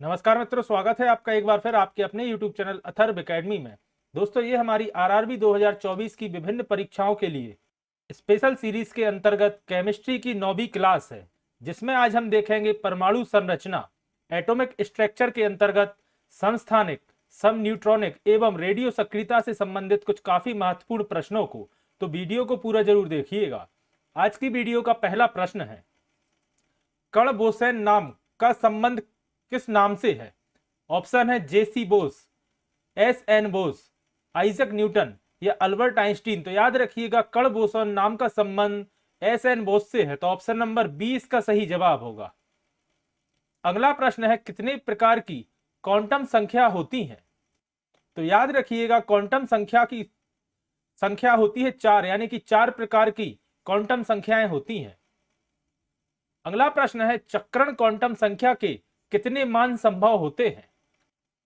नमस्कार मित्रों, स्वागत है आपका एक बार फिर आपके अपने YouTube चैनल अथर्व एकेडमी में। दोस्तों, ये हमारी आरआरबी 2024 की विभिन्न परीक्षाओं के लिए स्पेशल सीरीज के अंतर्गत केमिस्ट्री की 9वीं क्लास है, जिसमें आज हम देखेंगे परमाणु संरचना, एटॉमिक स्ट्रक्चर के अंतर्गत समस्थानिक, सम न्यूट्रॉनिक एवं रेडियो सक्रियता से संबंधित कुछ काफी महत्वपूर्ण प्रश्नों को। तो वीडियो को पूरा जरूर देखिएगा। आज की वीडियो का पहला प्रश्न है, कण बोसेन नाम का संबंध किस नाम से है? ऑप्शन है J C Bose, S N Bose, Isaac Newton या अल्बर्ट आइंस्टीन। तो याद रखिएगा, कण बोसोन नाम का संबंध एस एन बोस से है, तो ऑप्शन नंबर 20 का सही जवाब होगा। अगला प्रश्न है, कितने प्रकार की क्वांटम संख्या होती है? तो याद रखिएगा, क्वांटम संख्या की संख्या होती है 4, यानी कि 4 प्रकार की क्वांटम संख्याएं होती हैं। अगला प्रश्न है, चक्रण क्वांटम संख्या के कितने मान संभव होते हैं?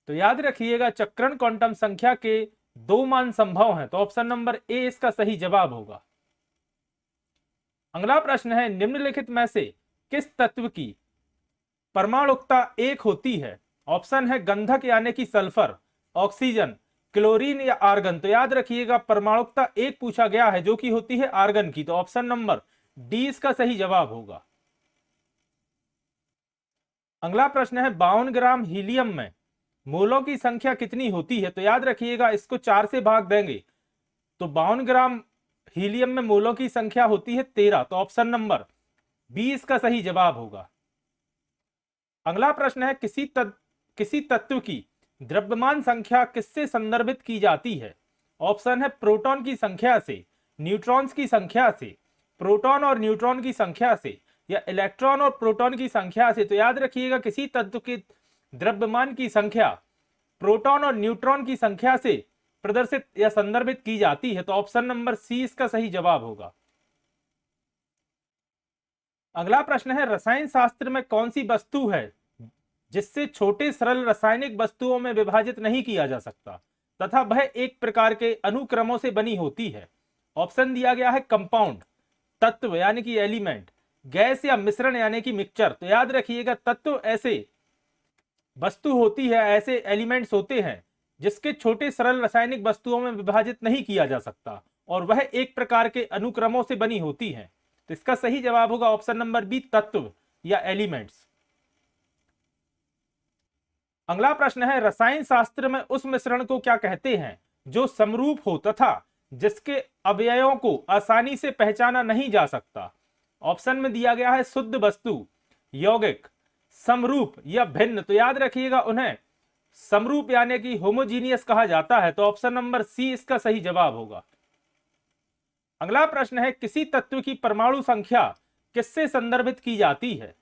तो याद रखिएगा, चक्रण क्वांटम संख्या के 2 मान संभव हैं, तो ऑप्शन नंबर ए इसका सही जवाब होगा। अगला प्रश्न है, निम्नलिखित में से किस तत्व की परमाणुकता 1 होती है? ऑप्शन है गंधक यानी कि सल्फर, ऑक्सीजन, क्लोरीन या आर्गन। तो याद रखिएगा, परमाणुकता 1 पूछा गया है, जो कि होती है आर्गन की, तो ऑप्शन नंबर डी इसका सही जवाब होगा। अगला प्रश्न है, 52 ग्राम हीलियम में मोलों की संख्या कितनी होती है? तो याद रखिएगा, इसको 4 से भाग देंगे तो 52 ग्राम हीलियम में मोलों की संख्या होती है 13, तो ऑप्शन नंबर 20 का सही जवाब होगा। अगला प्रश्न है, किसी तत्व की द्रव्यमान संख्या किससे संदर्भित की जाती है? ऑप्शन है प्रोटॉन की संख्या से, न्यूट्रॉन्स की संख्या से, प्रोटॉन और न्यूट्रॉन की संख्या से या इलेक्ट्रॉन और प्रोटॉन की संख्या से। तो याद रखिएगा, किसी तत्व के द्रव्यमान की संख्या प्रोटॉन और न्यूट्रॉन की संख्या से प्रदर्शित या संदर्भित की जाती है, तो ऑप्शन नंबर सी इसका सही जवाब होगा। अगला प्रश्न है, रसायन शास्त्र में कौन सी वस्तु है जिससे छोटे सरल रासायनिक वस्तुओं में विभाजित नहीं किया जा सकता तथा वह एक प्रकार के अनुक्रमों से बनी होती है? ऑप्शन दिया गया है कंपाउंड, तत्व यानी कि एलिमेंट, गैस या मिश्रण यानी कि मिक्सचर। तो याद रखिएगा, तत्व ऐसे वस्तु होती है, ऐसे एलिमेंट्स होते हैं जिसके छोटे सरल रासायनिक वस्तुओं में विभाजित नहीं किया जा सकता और वह एक प्रकार के अनुक्रमों से बनी होती है। तो इसका सही जवाब होगा ऑप्शन नंबर बी, तत्व या एलिमेंट्स। अगला प्रश्न है, रसायन शास्त्र में उस मिश्रण को क्या कहते हैं जो समरूप हो तथा जिसके अवयवों को आसानी से पहचाना नहीं जा सकता? ऑप्शन में दिया गया है शुद्ध वस्तु, यौगिक, समरूप या भिन्न। तो याद रखिएगा, उन्हें समरूप यानी कि होमोजीनियस कहा जाता है, तो ऑप्शन नंबर सी इसका सही जवाब होगा। अगला प्रश्न है, किसी तत्व की परमाणु संख्या किससे संदर्भित की जाती है?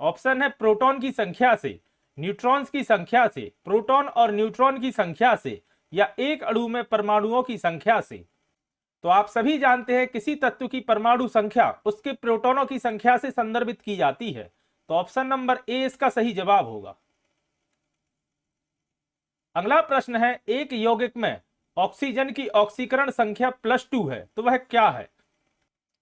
ऑप्शन है प्रोटॉन की संख्या से, न्यूट्रॉन्स की संख्या से, प्रोटॉन और न्यूट्रॉन की संख्या से या एक अणु में परमाणुओं की संख्या से। तो आप सभी जानते हैं, किसी तत्व की परमाणु संख्या उसके प्रोटॉनों की संख्या से संदर्भित की जाती है, तो ऑप्शन नंबर ए इसका सही जवाब होगा। अगला प्रश्न है, एक यौगिक में ऑक्सीजन की ऑक्सीकरण संख्या +2 है, तो वह क्या है?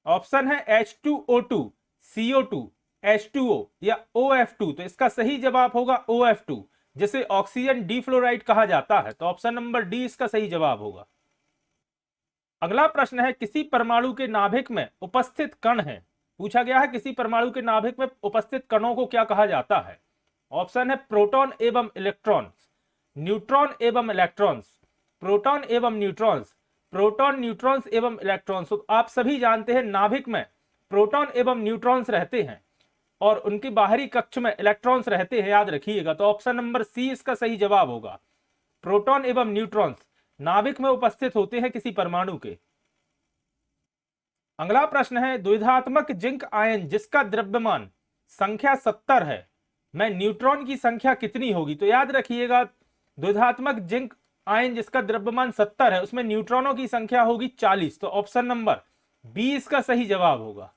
ऑप्शन है H2O2, CO2, H2O या OF2। तो इसका सही जवाब होगा OF2, जिसे ऑक्सीजन डीफ्लोराइड कहा जाता है, तो ऑप्शन नंबर डी इसका सही जवाब होगा। अगला प्रश्न है, किसी परमाणु के नाभिक में उपस्थित कण है, पूछा गया है किसी परमाणु के नाभिक में उपस्थित कणों को क्या कहा जाता है? ऑप्शन है प्रोटॉन एवं इलेक्ट्रॉन्स, न्यूट्रॉन एवं इलेक्ट्रॉन्स, प्रोटॉन एवं न्यूट्रॉन्स, प्रोटॉन न्यूट्रॉन्स एवं इलेक्ट्रॉन्स। तो आप सभी जानते हैं, नाभिक में प्रोटॉन एवं न्यूट्रॉन्स रहते हैं और उनके बाहरी कक्ष में इलेक्ट्रॉन्स रहते हैं, याद रखिएगा। तो ऑप्शन नंबर सी इसका सही जवाब होगा, प्रोटॉन एवं न्यूट्रॉन्स नाभिक में उपस्थित होते हैं किसी परमाणु के। अगला प्रश्न है, द्विधात्मक जिंक आयन जिसका द्रव्यमान संख्या 70 है में न्यूट्रॉन की संख्या कितनी होगी? तो याद रखिएगा, द्विधात्मक जिंक आयन जिसका द्रव्यमान 70 है उसमें न्यूट्रॉनों की संख्या होगी 40, तो ऑप्शन नंबर 20 का सही जवाब होगा।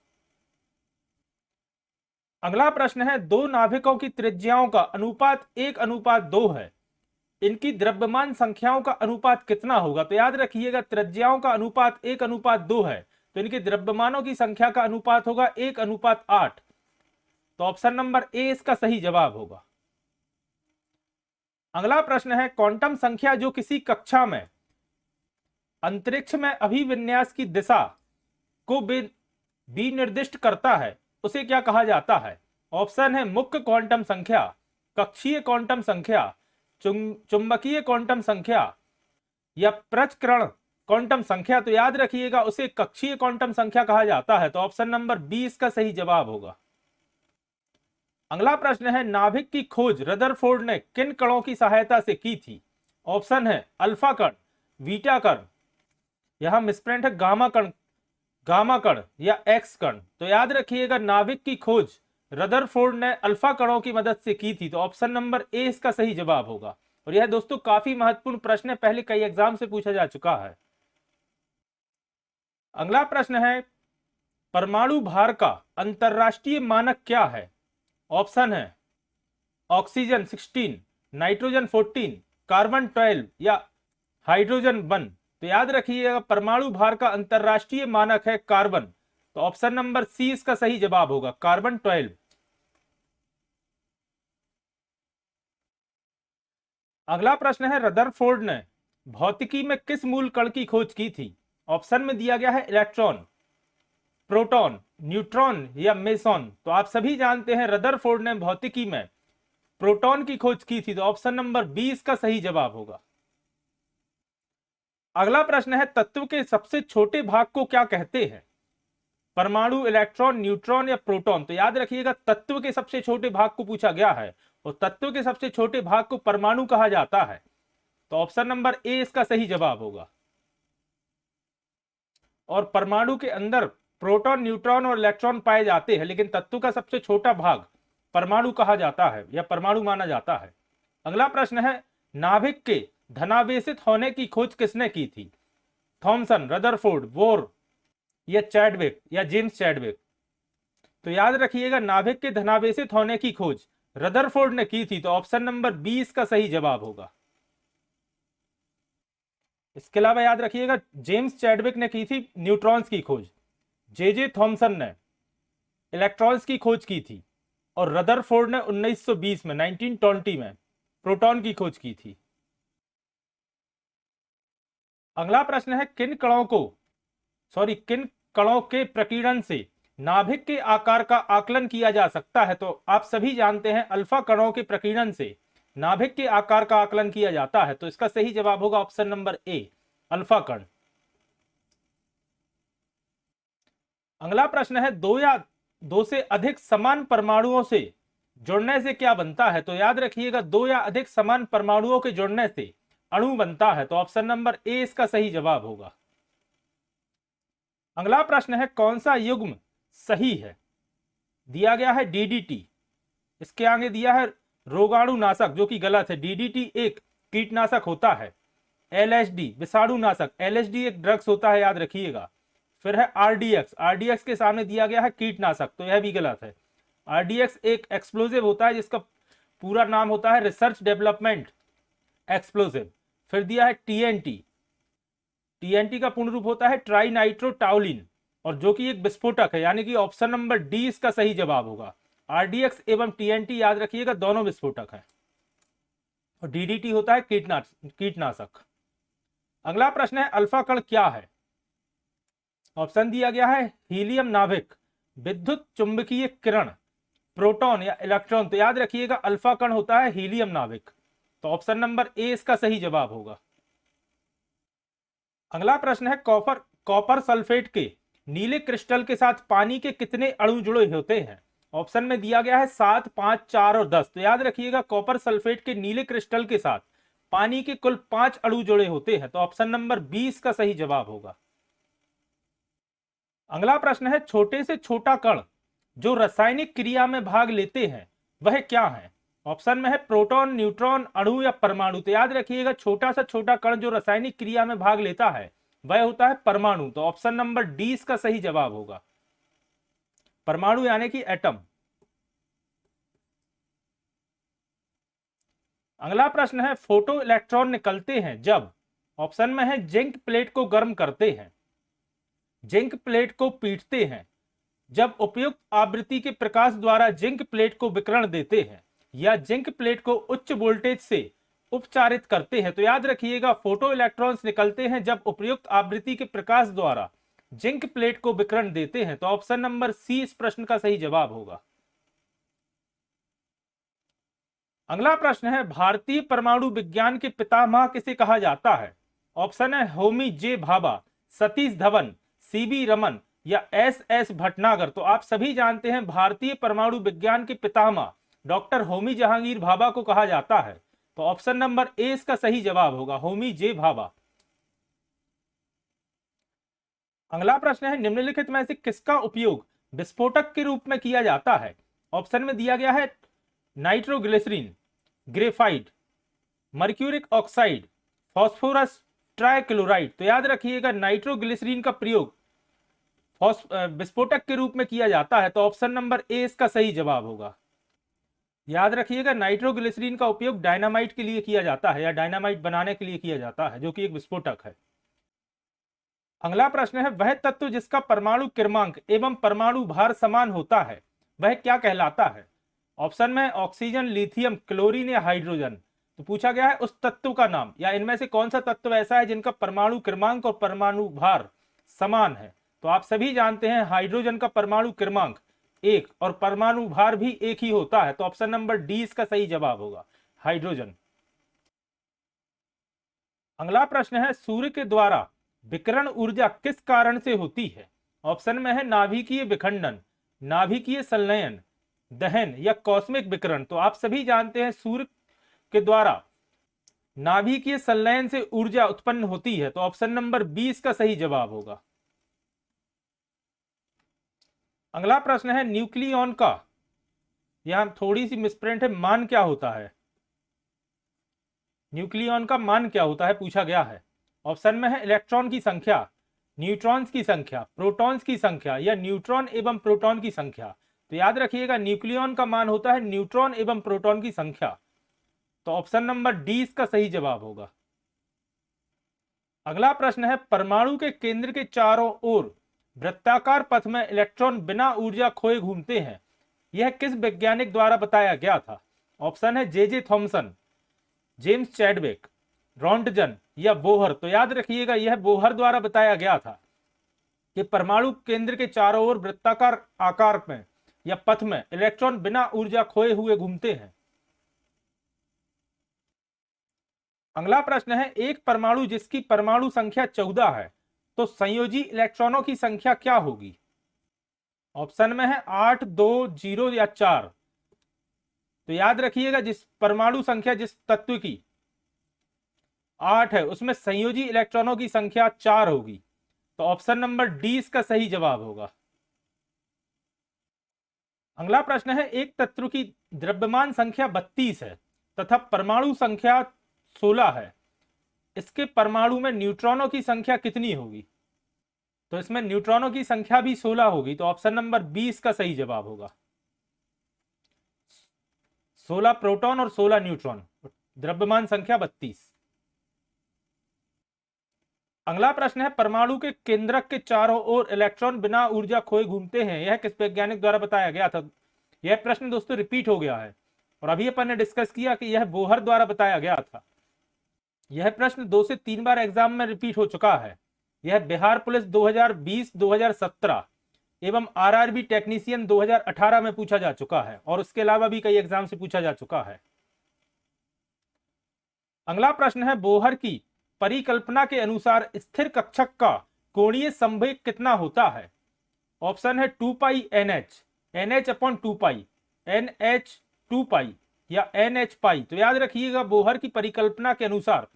अगला प्रश्न है, दो नाभिकों की त्रिज्याओं का अनुपात 1:2 है, इनकी द्रव्यमान संख्याओं का अनुपात कितना होगा? तो याद रखिएगा, त्रिज्याओं का अनुपात 1:2 है, तो इनके द्रव्यमानों की संख्या का अनुपात होगा 1:8, तो ऑप्शन नंबर ए इसका सही जवाब होगा। अगला प्रश्न है क्वांटम संख्या जो किसी कक्षा में अंतरिक्ष में अभिविन्यास की दिशा को विनिर्दिष्ट करता है उसे क्या कहा जाता है? ऑप्शन है मुख्य क्वांटम संख्या, कक्षीय क्वांटम संख्या, चुंबकीय क्वांटम संख्या या प्रचक्रण क्वांटम संख्या। तो याद रखिएगा उसे कक्षीय क्वांटम संख्या कहा जाता है। तो ऑप्शन नंबर 20 का सही जवाब होगा। अगला प्रश्न है नाभिक की खोज रदरफोर्ड ने किन कणों की सहायता से की थी? ऑप्शन है अल्फा कण, बीटा कण, यहां मिसप्रिंट है गामा कण या एक्स कण। तो याद रखिएगा नाभिक की खोज रदरफोर्ड ने अल्फा कणों की मदद से की थी। तो ऑप्शन नंबर ए इसका सही जवाब होगा। और यह दोस्तों काफी महत्वपूर्ण प्रश्न है, पहले कई एग्जाम से पूछा जा चुका है। अगला प्रश्न है परमाणु भार का अंतरराष्ट्रीय मानक क्या है? ऑप्शन है ऑक्सीजन 16, नाइट्रोजन 14, कार्बन 12 या हाइड्रोजन 1। तो याद रखिएगा परमाणु भार का अंतरराष्ट्रीय मानक है कार्बन। तो ऑप्शन नंबर सी इसका सही जवाब होगा, कार्बन 12। अगला प्रश्न है रदरफोर्ड ने भौतिकी में किस मूल कण की खोज की थी? ऑप्शन में दिया गया है इलेक्ट्रॉन, प्रोटॉन, न्यूट्रॉन या मेसॉन। तो आप सभी जानते हैं रदरफोर्ड ने भौतिकी में प्रोटॉन की खोज की थी। तो ऑप्शन नंबर 20 का सही जवाब होगा। अगला प्रश्न है तत्व के सबसे छोटे भाग को क्या कहते हैं? परमाणु, इलेक्ट्रॉन, न्यूट्रॉन या प्रोटॉन। तो याद रखिएगा तत्व के सबसे छोटे भाग को पूछा गया है और तत्व के सबसे छोटे भाग को परमाणु कहा जाता है। तो ऑप्शन नंबर ए इसका सही जवाब होगा। और परमाणु के अंदर प्रोटॉन, न्यूट्रॉन और इलेक्ट्रॉन पाए जाते हैं, लेकिन तत्व का सबसे छोटा भाग परमाणु कहा जाता है या परमाणु माना जाता है। अगला प्रश्न है नाभिक के धनावेशित होने की खोज किसने की थी? थॉमसन, रदरफोर्ड, बोर या चैडविक या जेम्स चैडविक। तो याद रखिएगा नाभिक के धनावेशित होने की खोज रदरफोर्ड ने की थी। तो ऑप्शन नंबर 20 का सही जवाब होगा। इसके अलावा याद रखिएगा जेम्स चैडविक ने की थी न्यूट्रॉन्स की खोज, जे थॉमसन ने इलेक्ट्रॉन्स की खोज की थी और रदरफोर्ड ने 1920 में 1920 में प्रोटॉन की खोज की थी। अगला प्रश्न है किन कणों के प्रकीर्णन से नाभिक के आकार का आकलन किया जा सकता है? तो आप सभी जानते हैं अल्फा कणों के प्रकीर्णन से नाभिक के आकार का आकलन किया जाता है। तो इसका सही जवाब होगा ऑप्शन नंबर ए, अल्फा कण। अगला प्रश्न है दो से अधिक समान परमाणुओं से जुड़ने से क्या बनता है? तो याद रखिएगा दो या अधिक समान परमाणुओं के जुड़ने से अणु बनता है। तो ऑप्शन नंबर ए इसका सही जवाब होगा। अगला प्रश्न है कौन सा युग्म सही है? दिया गया है डीडीटी, इसके आगे दिया है रोगाणुनाशक जो कि गलत है। डीडीटी एक कीटनाशक होता है। एलएसडी विषाणुनाशक, एलएसडी एक ड्रग्स होता है, याद रखिएगा। फिर है आरडीएक्स, आरडीएक्स के सामने दिया गया है कीटनाशक, तो यह भी गलत है। आरडीएक्स एक एक्सप्लोजिव होता है जिसका पूरा नाम होता है रिसर्च डेवलपमेंट एक्सप्लोजिव। फिर दिया है टीएनटी, टीएनटी का पूर्ण रूप होता है ट्राई नाइट्रोटाउलिन और जो कि एक विस्फोटक है, यानी कि ऑप्शन नंबर डी इसका सही जवाब होगा। आरडीएक्स एवं टीएनटी याद रखिएगा दोनों विस्फोटक हैं और डीडीटी होता है कीटनाशक। अगला प्रश्न है अल्फा कण क्या है? ऑप्शन दिया गया है हीलियम नाभिक, विद्युत चुंबकीय किरण, प्रोटॉन या इलेक्ट्रॉन। तो याद रखिएगा अल्फा कण होता है हीलियम नाभिक। तो ऑप्शन नंबर ए इसका सही जवाब होगा। अगला प्रश्न है कॉपर सल्फेट के नीले क्रिस्टल के साथ पानी के कितने अणु जुड़े होते हैं? ऑप्शन में दिया गया है 7, 5, 4 और 10। तो याद रखिएगा कॉपर सल्फेट के नीले क्रिस्टल के साथ पानी के कुल 5 अणु जुड़े होते हैं। तो ऑप्शन नंबर 20 का सही जवाब होगा। अगला प्रश्न है छोटे से छोटा कण जो रासायनिक क्रिया में भाग लेते हैं वह क्या है? ऑप्शन में है प्रोटॉन, न्यूट्रॉन, अणु या परमाणु। तो याद रखिएगा छोटा सा छोटा कण जो रासायनिक क्रिया में भाग लेता है वह होता है परमाणु। तो ऑप्शन नंबर डी इसका सही जवाब होगा, परमाणु यानी कि एटम। अगला प्रश्न है फोटो इलेक्ट्रॉन निकलते हैं जब, ऑप्शन में है जिंक प्लेट को गर्म करते हैं, जिंक प्लेट को पीटते हैं, जब उपयुक्त आवृत्ति के प्रकाश द्वारा जिंक प्लेट को विकिरण देते हैं, या जिंक प्लेट को उच्च वोल्टेज से उपचारित करते हैं? तो याद रखिएगा फोटो इलेक्ट्रॉन्स निकलते हैं जब उपयुक्त आवृत्ति के प्रकाश द्वारा जिंक प्लेट को विकिरण देते हैं। तो ऑप्शन नंबर सी इस प्रश्न का सही जवाब होगा। अगला प्रश्न है, भारतीय परमाणु विज्ञान के पितामह किसे कहा जाता है? ऑप्शन है होमी जे भाभा, सतीश धवन, सीबी रमन या एस एस भटनागर। तो आप सभी जानते हैं भारतीय परमाणु विज्ञान के पितामह डॉक्टर होमी जहांगीर भाभा को कहा जाता है। तो ऑप्शन नंबर ए इसका सही जवाब होगा, होमी जे भाभा। अगला प्रश्न है, निम्नलिखित में से किसका उपयोग विस्फोटक के रूप में किया जाता है? ऑप्शन में दिया गया है nitroglycerine, graphite, mercuric oxide, phosphorus trichloride. तो याद रखिएगा नाइट्रोग्लिसरीन का प्रयोग विस्फोटक के रूप में किया जाता है। तो ऑप्शन नंबर ए इसका सही जवाब होगा। याद रखिएगा नाइट्रोग्लिसरीन का उपयोग डायनामाइट के लिए किया जाता है या डायनामाइट बनाने के लिए किया जाता है, जो कि एक विस्फोटक है। अगला प्रश्न है, वह तत्व जिसका परमाणु क्रमांक एवं परमाणु भार समान होता है वह क्या कहलाता है? ऑप्शन में ऑक्सीजन, लिथियम, क्लोरीन या हाइड्रोजन। तो पूछा गया है उस तत्व का नाम या इनमें से कौन सा तत्व ऐसा है जिनका परमाणु क्रमांक और परमाणु भार समान है। तो आप सभी जानते हैं हाइड्रोजन का परमाणु क्रमांक 1 और परमाणु भार भी 1 ही होता है। तो ऑप्शन नंबर डी इसका सही जवाब होगा, हाइड्रोजन। अगला प्रश्न है, सूर्य के द्वारा विकिरण ऊर्जा किस कारण से होती है? ऑप्शन में है नाभिकीय विखंडन, नाभिकीय संलयन, दहन या कॉस्मिक विकिरण। तो आप सभी जानते हैं सूर्य के द्वारा नाभिकीय संलयन से ऊर्जा उत्पन्न होती है। तो ऑप्शन नंबर 20 का सही जवाब होगा। अगला प्रश्न है, न्यूक्लियॉन का, यहां थोड़ी सी मिसप्रिंट है, मान क्या होता है? न्यूक्लियॉन का मान क्या होता है पूछा गया है। ऑप्शन में है इलेक्ट्रॉन की संख्या, न्यूट्रॉन्स की संख्या, प्रोटॉन्स की संख्या या न्यूट्रॉन एवं प्रोटॉन की संख्या। तो याद रखिएगा न्यूक्लियॉन का मान होता है न्यूट्रॉन एवं प्रोटॉन की संख्या। तो ऑप्शन नंबर डी इसका सही जवाब होगा। अगला प्रश्न है, परमाणु के केंद्र के चारों ओर वृत्ताकार पथ में इलेक्ट्रॉन बिना ऊर्जा खोए घूमते हैं, यह किस वैज्ञानिक द्वारा बताया गया था? ऑप्शन है J Thomson, James Chadwick, Röntgen या बोहर। तो याद रखिएगा यह बोहर द्वारा बताया गया था कि परमाणु केंद्र के चारों ओर वृत्ताकार आकार में या पथ में इलेक्ट्रॉन बिना ऊर्जा खोए हुए घूमते हैं। अगला प्रश्न है, एक परमाणु जिसकी परमाणु संख्या 14 है तो संयोजी इलेक्ट्रॉनों की संख्या क्या होगी? ऑप्शन में है 8, 2, 0 या 4। तो याद रखिएगा जिस परमाणु संख्या जिस तत्व की 8 है उसमें संयोजी इलेक्ट्रॉनों की संख्या 4 होगी। तो ऑप्शन नंबर डी इसका सही जवाब होगा। अगला प्रश्न है, एक तत्व की द्रव्यमान संख्या 32 है तथा परमाणु संख्या 16 है, इसके परमाणु में न्यूट्रॉनों की संख्या कितनी होगी? तो इसमें न्यूट्रॉनों की संख्या भी 16 होगी। तो ऑप्शन नंबर 20 का सही जवाब होगा, 16 प्रोटॉन और 16 न्यूट्रॉन, द्रव्यमान संख्या 32। अगला प्रश्न है, परमाणु के केंद्रक के चारों ओर इलेक्ट्रॉन बिना ऊर्जा खोए घूमते हैं, यह किस वैज्ञानिक द्वारा बताया गया था? यह प्रश्न दोस्तों रिपीट हो गया है और अभी अपन ने डिस्कस किया कि यह बोहर द्वारा बताया गया था। यह प्रश्न 2 से 3 बार एग्जाम में रिपीट हो चुका है। यह बिहार पुलिस 2020, 2017 एवं आरआरबी टेक्नीशियन 2018 में पूछा जा चुका है और उसके अलावा भी कई एग्जाम से पूछा जा चुका है। अगला प्रश्न है, बोहर की परिकल्पना के अनुसार स्थिर कक्षक का कोणीय संवेग कितना होता है? ऑप्शन है 2 पाई NH, NH अपॉन 2 पाई, NH 2 पाई या NH पाई। तो याद रखिएगा बोहर की परिकल्पना के अनुसार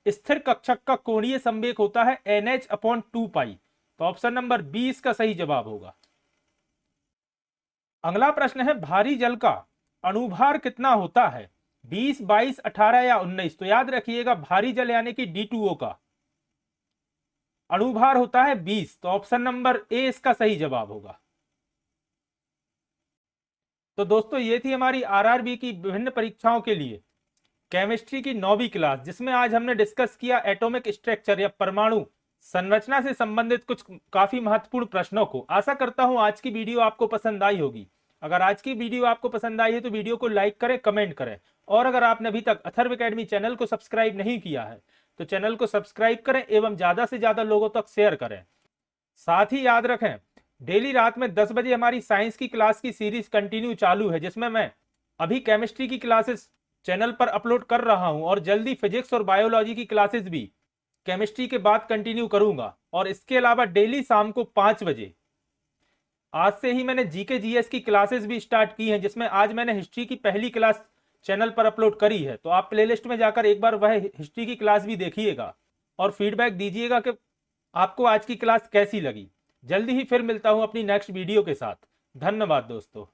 स्थिर कक्षक का कोणीय संवेग होता है NH अपॉन 2 पाई। तो ऑप्शन नंबर 20 का सही जवाब होगा। अगला प्रश्न है, भारी जल का अणुभार कितना होता है? 20, 22, 18 या 19। तो याद रखिएगा भारी जल यानी कि D2O का अणुभार होता है 20। तो ऑप्शन नंबर ए इसका सही जवाब होगा। तो दोस्तों ये थी हमारी आरआरबी की विभिन्न परीक्षाओं के लिए केमिस्ट्री की 9वीं क्लास, जिसमें आज हमने डिस्कस किया एटॉमिक स्ट्रक्चर या परमाणु संरचना से संबंधित कुछ काफी महत्वपूर्ण प्रश्नों को। आशा करता हूं आज की वीडियो आपको पसंद आई होगी। अगर आज की वीडियो आपको पसंद आई है तो वीडियो को लाइक करें, कमेंट करें और अगर आपने अभी तक अथर्व एकेडमी चैनल को सब्सक्राइब नहीं किया है तो चैनल को सब्सक्राइब करें एवं ज्यादा से ज्यादा लोगों तक शेयर करें। साथ ही याद रखें, डेली रात में 10 बजे हमारी साइंस की क्लास की सीरीज कंटिन्यू चालू है, जिसमें मैं अभी केमिस्ट्री की क्लासेस चैनल पर अपलोड कर रहा हूं और जल्दी फिजिक्स और बायोलॉजी की क्लासेस भी केमिस्ट्री के बाद कंटिन्यू करूंगा। और इसके अलावा डेली शाम को 5 बजे आज से ही मैंने जीके जीएस की क्लासेस भी स्टार्ट की हैं, जिसमें आज मैंने हिस्ट्री की पहली क्लास चैनल पर अपलोड करी है। तो आप प्लेलिस्ट में जाकर एक बार वह हिस्ट्री की क्लास भी देखिएगा और फीडबैक दीजिएगा कि आपको आज की क्लास कैसी लगी। जल्दी ही फिर मिलता हूं अपनी नेक्स्ट वीडियो के साथ। धन्यवाद दोस्तों।